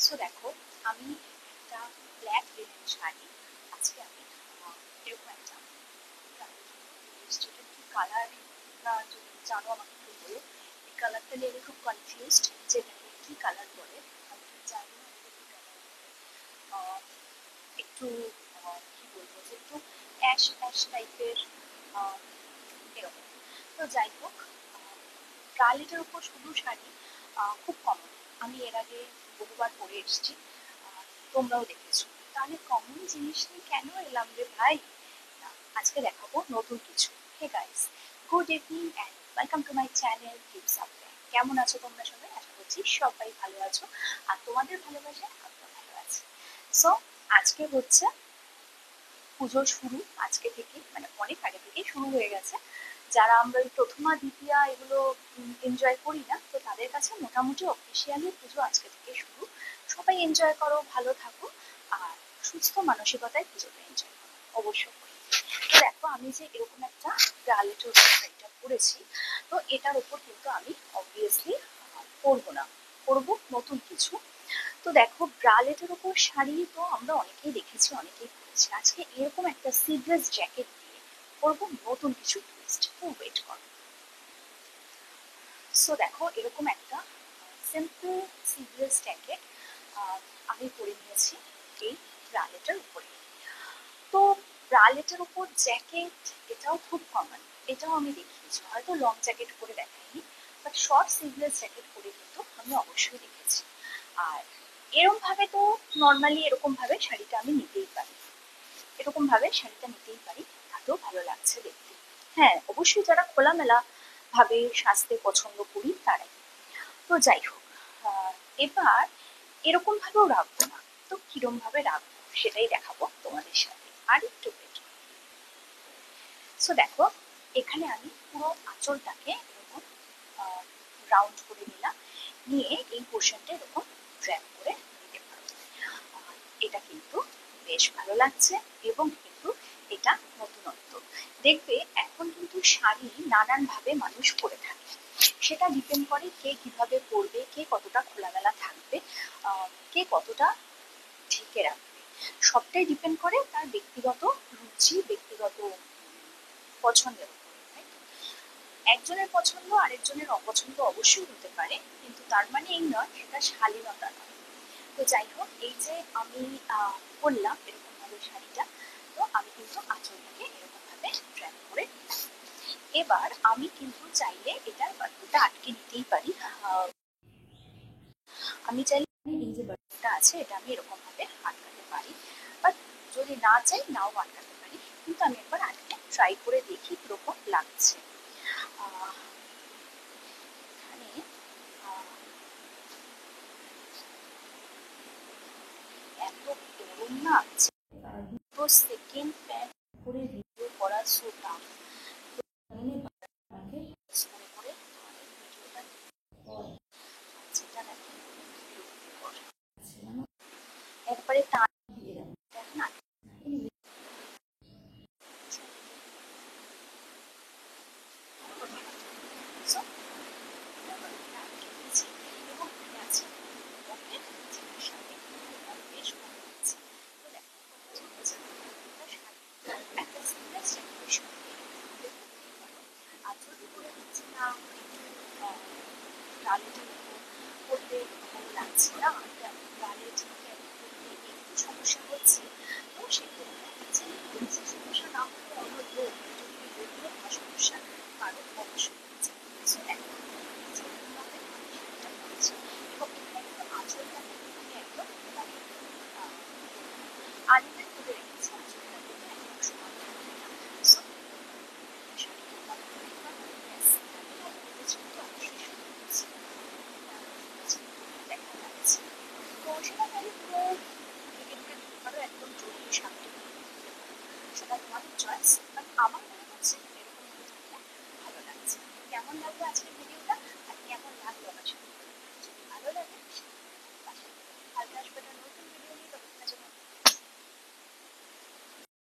So দেখো, আমি একটা ব্ল্যাক লিনেন শাড়ি আজকে আমি এরকম একটা স্টেটের কি কালার না যদি জানো আমাকে একটু বলো। এই কালারটা নিয়ে আমি খুব কনফিউজড যে এটাকে কি কালার বলে। আমি ঠিক জানি না এটাকে কি কালার বলে। একটু কি বলবো যে একটু অ্যাশ অ্যাশ টাইপের এরকম। তো যাই হোক, গার্লিটের উপর শুধু শাড়ি খুব কমন। আমি এর আগে বহুবার পরে এসেছি, তোমরাও দেখেছো। তাহলে কমন জিনিস নিয়ে কেন এলাম রে ভাই? না, আজকে দেখাবো নতুন কিছু। Hey guys, good evening and welcome to my channel tips up. কেমন আছো তোমরা সবাই? আশা করছি সবাই ভালো আছো, আর তোমাদের ভালোবাসায় আমিও ভালো আছি। সো আজকে হচ্ছে পুজোর শুরু। আজকে থেকে মানে অনেক আগে থেকেই শুরু হয়ে গেছে। যারা আমরা ওই প্রথমা দ্বিতীয়া এগুলো এনজয় করি না, তো তাদের কাছে মোটামুটি অফিসিয়ালি পুজো আজকে থেকে শুরু। সবাই এনজয় করো, ভালো থাকো, আর সুস্থ মানসিকতায় পুজোটা এনজয় করো অবশ্যই করি। তো দেখো, আমি যে এরকম একটা গার্লেটের শাড়িটা পরেছি, তো এটার উপর কিন্তু আমি অবভিয়াসলি পরবো না, পরবো নতুন কিছু। তো দেখো, ব্রালেটের উপর শাড়ি তো আমরা অনেকেই দেখেছি, অনেকেই পরেছি। আজকে এরকম একটা সিডলেস জ্যাকেট দিয়ে পরবো নতুন কিছু টুইস্ট। তো ওয়েট করো। সো দেখো, এরকম একটা সিম্পল সিডলেস জ্যাকেট আমি পরে নিয়েছি এই ব্রালেটের উপরে। তো ব্রালেটের উপর জ্যাকেট এটাও খুব কমন, এটাও আমি দেখিয়েছি, হয়তো লং জ্যাকেট পরে দেখাইনি, বাট শর্ট স্লিভলেস জ্যাকেট পরে কিন্তু আমি অবশ্যই দেখেছি। আর এরকম ভাবে তো নর্মালি এরকম ভাবে শাড়িটা আমি নিতেই পারি, এরকম ভাবে শাড়িটা নিতেই পারি, তাতেও ভালো লাগছে দেখতে। হ্যাঁ, অবশ্যই যারা খোলামেলা ভাবে সাজতে পছন্দ করি তারাই। তো যাই হোক, এবার এরকম ভাবেও রাখবো না, তো কিরম ভাবে রাখবো সেটাই দেখাবো তোমাদের সাথে আর একটু বেটার। সো দেখো, এখানে আমি পুরো আঁচলটাকে এরকম রাউন্ড করে নিলাম, নিয়ে এই পোর্শনটা এরকম ড্র্যাপ করে নিতে পারো। এটা কিন্তু বেশ ভালো লাগছে, এবং কিন্তু এটা নতুনত্ব। দেখবে এখন কিন্তু শাড়ি নানান ভাবে মানুষ পরে থাকে, সেটা ডিপেন্ড করে কে কিভাবে পরবে, কে কতটা খোলামেলা থাকবে, কে কতটা ঢেকে রাখবে। সবটাই ডিপেন্ড করে তার ব্যক্তিগত রুচি, ব্যক্তিগত পছন্দের উপরে, তাই তো? একজনের পছন্দ আরেকজনের অপছন্দ অবশ্যই হতে পারে, কিন্তু তার মানে এই নয় সেটা শালীনতা নয়। তো যাই হোক, এই যে আমি পরলাম এরকম ভাবে শাড়িটা, তো আমি কিন্তু আঁচলটাকে এরকম ভাবে ট্র্যাপ করে নিলাম। এবার আমি কিন্তু চাইলে এটার বাটনটা আটকে নিতেই পারি। আমি চাইলে এই যে বাটনটা আছে এটা আমি এরকম ভাবে আটকাতে পারি, বাট যদি না চাই নাও আটকাতে পারি। কিন্তু আমি একবার আটকে ট্রাই করে দেখি কিরকম লাগছে। এখানে এত গরম লাগছে, দুটো সেকেন্ড প্যান্ট করে ভিডিও করা সো টাফ। আমাকে করে করে তোমাদের ভিডিওটা যেটা দেখেন বিরক্তিকর, একবারে টান দিয়ে দেন দেখেন না। আর যদি করে হচ্ছে না গালেটের উপর পড়তে ভালো লাগছে না, গালেট পড়তে একটু সমস্যা হচ্ছে, তো সেক্ষেত্রে যে সমস্যা না হলে অন্য রোগ যদি রোগের একটা সমস্যা কারণ অবশ্যই হচ্ছে। সো এখন যেরকমভাবে আমি শাড়িটা পরেছি, এবং এখানে কিন্তু আঁচলটাকে আমি একদম মানে আলিঙ্গন করে রেখেছি, আঁচলটা কিন্তু একদম সমান থাকবে না। সো শাড়িটা ভালো করে ব্যাস কিন্তু অবশ্যই সুন্দর হচ্ছে, দেখা যাচ্ছে। তো সেটা আমি পুরো ঢেকে ঢেকে দিতে পারো, একদম জড়িয়ে সামনে সেটা তোমাদের চয়েস, বাট আমার মনে হচ্ছে এরকম ভাবে থাকলে ভালো লাগছে। কেমন লাগবে আজকে